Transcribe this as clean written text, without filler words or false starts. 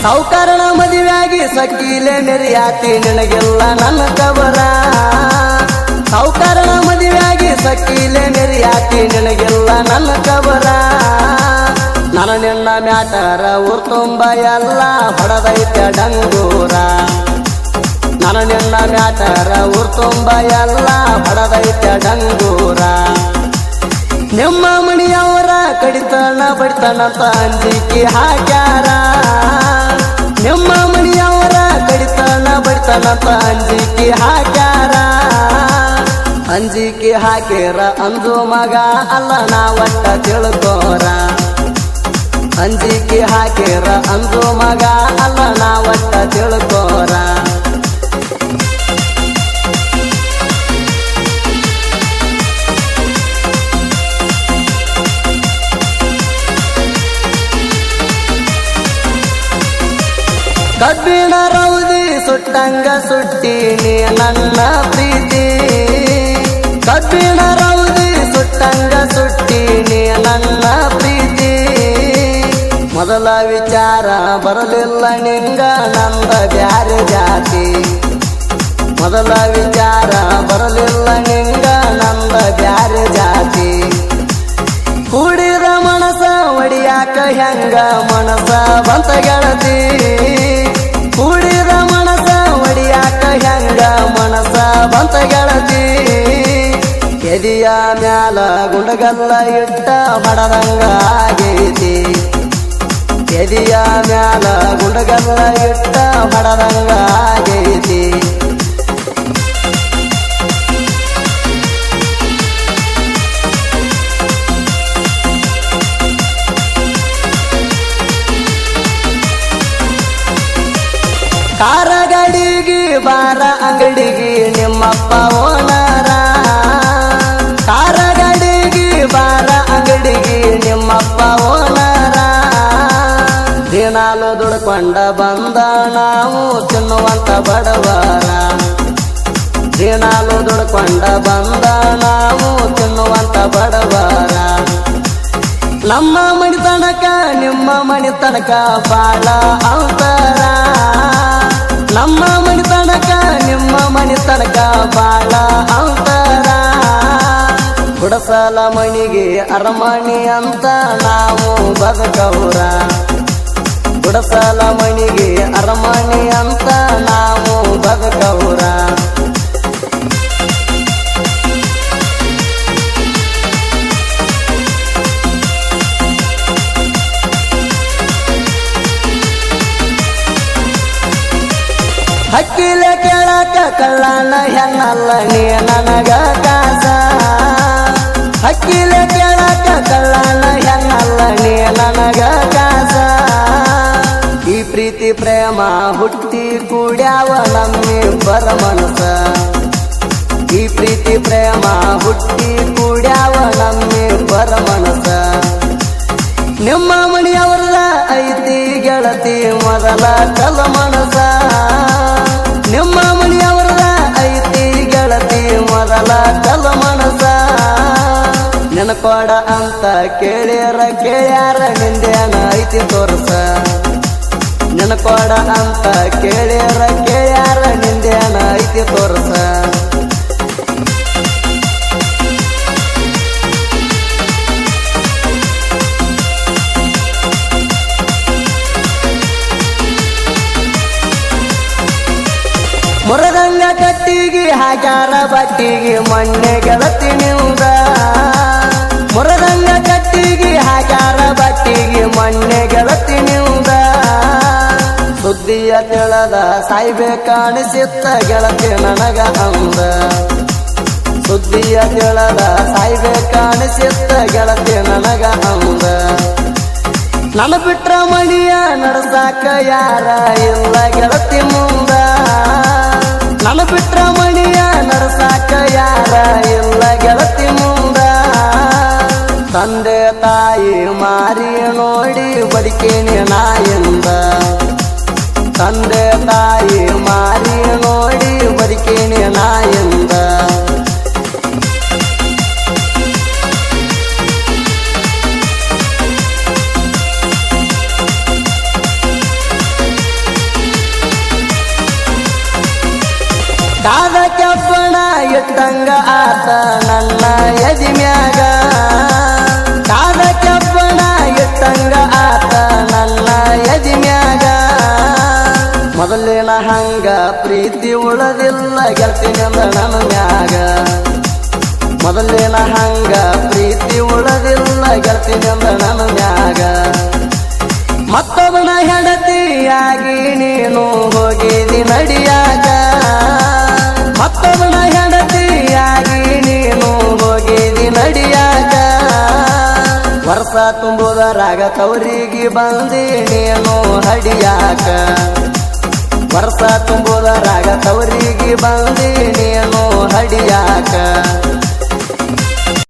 ಸಾವುಕಾರನ ಮದುವೆಯಾಗಿ ಸಕ್ಕಿಲೆ ಮೆರಿಯಾತಿ ನಿನಗೆಲ್ಲ ನನ್ನ ಕಬರ ಸಾವುಕಾರನ ಮದುವೆಯಾಗಿ ಸಕ್ಕಿಲೆ ಮೆರಿಯಾತಿ ನಿನಗೆಲ್ಲ ನನ್ನ ಕಬರ ನನ್ನ ನಿನ್ನ ಮ್ಯಾಟರ ಊರ್ ತುಂಬ ಎಲ್ಲ ಹೊಡೆದೈತೆ ಡಂಗೂರ ನನ್ನ ನಿನ್ನ ಮ್ಯಾಟರ ಊರ್ ತುಂಬ ಎಲ್ಲ ಹೊಡೆದೈತೆ ಡಂಗೂರ ನಿಮ್ಮ ಮಣಿಯವರ ಕಡಿತನ ಬಡಿತನಂತ ಅಂಜಿಕೆ ಹಾಕ್ಯಾರ ನಿಮ್ಮ ಮಣಿಯವರ ಕಡಿತನ ಬಡಿತನಂತ ಅಂಜಿಕೆ ಹಾಕ್ಯಾರ ಅಂಜಿಕೆ ಹಾಕ್ಯಾರ ಅಂದು ಮಗ ಅಲ್ಲ ನಾ ಒಟ್ಟ ತಿಳ್ಕೋರ ಅಂಜಿಕೆ ಹಾಕ್ಯಾರ ಅಂದು ಮಗ ಅಲ್ಲ ನಾ ಒಟ್ಟ ತಿಳ್ಕೋರ ಕಬ್ಬಿಣ ರೌದಿ ಸುಟ್ಟಂಗ ಸುಟ್ಟೀನಿ ನನ್ನ ಪ್ರೀತಿ ಕಬ್ಬಿಣ ರೌದಿ ಸುಟ್ಟಂಗ ಸುಟ್ಟೀನಿ ನನ್ನ ಪ್ರೀತಿ ಮೊದಲ ವಿಚಾರ ಬರಲಿಲ್ಲ ನಿಂಗ ನಂದ ಬ್ಯಾರೆ ಜಾತಿ ಮೊದಲ ವಿಚಾರ ಬರಲಿಲ್ಲ ನಿಂಗ ನಂದ ಬ್ಯಾರೆ ಜಾತಿ ಕೂಡಿದ ಮನಸ ಒಡಿಯಾಕ ಹೆಂಗ ಮನಸ ಬಂತ ಗೆಳತಿ ಕೂಡಿದ ಮನಸ ಒಡಿಯಾಕ ಹೆಂಗ ಮನಸ ಬಂತ ಗೆಳತಿ ಎದಿಯ ಮ್ಯಾಲ ಗುಂಡಗಲ್ಲ ಇಟ್ಟ ಬಡದಂಗ ಆಗೈತಿ ಎದಿಯ ಮ್ಯಾಲ ಗುಂಡಗಲ್ಲ ಇಟ್ಟ ಬಡದಂಗ ಆಗೈತಿ ಕಾರ ಗಾಡಿಗೆ ಬಾರ ಅಂಗಡಿಗೆ ನಿಮ್ಮಪ್ಪ ಓನರ ಕಾರ ಗಾಡಿಗೆ ಬಾರ ಅಂಗಡಿಗೆ ನಿಮ್ಮಪ್ಪ ಓನರ ದಿನಾಲು ದುಡ್ಕೊಂಡ ಬಂದ ನಾವು ತಿನ್ನುವಂತ ಬಡವರ ದಿನಾಲು ದುಡ್ಕೊಂಡ ಬಂದ ನಾವು ತಿನ್ನುವಂತ ಬಡವರ ನಮ್ಮ ಮನಿ ತನಕ ನಿಮ್ಮ ಮನಿ ತನಕ ಬಾಳ ಅಂತರ ನಮ್ಮ ಮನಿ ತನಕ ನಿಮ್ಮ ಮನಿ ತನಕ ಬಾಳ ಅಂತರ ಗುಡಸಲ ಮಣಿಗೆ ಅರಮಣಿ ಅಂತ ನಾವು ಬದುಕವ್ರ ಗುಡಸಲ ಮಣಿಗೆ ಅರಮಣಿ ಅಂತ ನಾವು ಬದುಕವ್ರ ಹಕ್ಕಿಲೆ ಕೇಳಕ ಕಳ್ಳನ ಹೆಣ್ಣಲ್ಲ ನೀ ನನಗ ಕಾಸ ಹಕ್ಕಿಲೆ ಕೇಳಕ ಕಳ್ಳನ ಹೆಣ್ಣಲ್ಲ ನೀ ನನಗ ಕಾಸ ಈ ಪ್ರೀತಿ ಪ್ರೇಮ ಹುಟ್ಟಿ ಕೂಡ್ಯಾವ ನಮ್ಮಿಬ್ಬರ ಮನಸ ಈ ಪ್ರೀತಿ ಪ್ರೇಮ ಹುಟ್ಟಿ ಕೂಡ್ಯಾವ ನಮ್ಮಿಬ್ಬರ ಮನಸ ನಿಮ್ಮ ಮಣಿಯವರದ ಐತಿ ಗೆಳತಿ ಮೊದಲ ಕಲ ಮನಸ ನಿಮ್ಮ ಮಣಿಯವರದ ಐತಿ ಗೆಳತಿ ಮೊದಲ ಕಲ ಮನಸ ನೆನಪಾಡ ಅಂತ ಕೇಳ್ಯಾರ ಕೇಳ್ಯಾರ ನಿಂದೇನ ಐತಿ ತೋರ್ಸ ನೆನಪಾಡ ಅಂತ ಕೇಳ್ಯಾರ ಕೇಳ್ಯಾರ ನಿಂದೇನ ಐತಿ ತೋರ್ಸ ಮುರದಂಗ ಕಟ್ಟಿಗೆ ಹಾಕ್ಯಾರ ಬಟ್ಟಿಗೆ ಮೊನ್ನೆ ಗೆಳತಿ ನಿಂದ ಮುರದಂಗ ಕಟ್ಟಿಗೆ ಹಾಕ್ಯಾರ ಬಟ್ಟಿಗೆ ಮೊನ್ನೆ ಗೆಳತಿ ನಿಂದ ಸುದ್ದಿಯ ತಿಳದ ಸಾಯ್ಬೇಕಾಣಿಸಿತ್ತ ಗೆಳತಿ ನನಗ ಅಂದ ಸುದ್ದಿಯ ತಿಳದ ಸಾಯ್ಬೇಕಾಣಿಸಿತ್ತ ಗೆಳತಿ ನನಗ ಅಂದ ನನ್ನ ಬಿಟ್ರ ಮಣಿಯ ನಡ್ಸಾಕ ಯಾರ ಇಲ್ಲ ಗೆಳತಿ ಮುಂದ ನನ್ನ ಬಿಟ್ರ ಮಣಿಯ ನಡ್ಸಾಕ ಯಾರ ಇಲ್ಲ ಗೆಳತಿ ಮುಂದ ತಂದೆ ತಾಯಿ ಮಾರಿ ನೋಡಿ ಬದುಕೇನಿ ನಾಯಿಂದ ತಂದೆ ತಾಯಿ ಮಾರಿ ನೋಡಿ ಬದುಕೇನಿ ನಾಯಿಂದ ಇಟ್ಟಂಗ ಆತ ನನ್ನ ಎದಿಮ್ಯಾಗ ಕಾದ ಕೆಬ್ಬಣ ಇಟ್ಟಂಗ ಆತ ನನ್ನ ಎದಿಮ್ಯಾಗ ಮೊದಲಿನ ಹಂಗ ಪ್ರೀತಿ ಉಳದಿಲ್ಲ ಗೆಲ್ತಿನಿಂದ ನನ್ನ ಮ್ಯಾಗ ಮೊದಲಿನ ಹಂಗ ಪ್ರೀತಿ ಉಳದಿಲ್ಲ ಗೆಲ್ತಿನಿಂದ ನನ್ನ ಮ್ಯಾಗ ಮತ್ತೊಬ್ಬನ ಹೆಂಡತಿಯಾಗಿ ನೀನು ಹೋಗಿದಿ ನಡಿಯಾಗ ಮತ್ತೊಬ್ಬನ ಹೆಂಡತಿಯಾಗಿ ನೀನು ಹೋಗಿದಿ ನಡಿಯಾಗ ವರ್ಷ ತುಂಬುದರಾಗ ತವರಿಗೆ ಬಂದಿ ನೀನು ಹಡಿಯಾಕ ವರ್ಷ ತುಂಬುದರಾಗ ತವರಿಗೆ ಬಂದಿ ನೀನು ಹಡಿಯಾಕ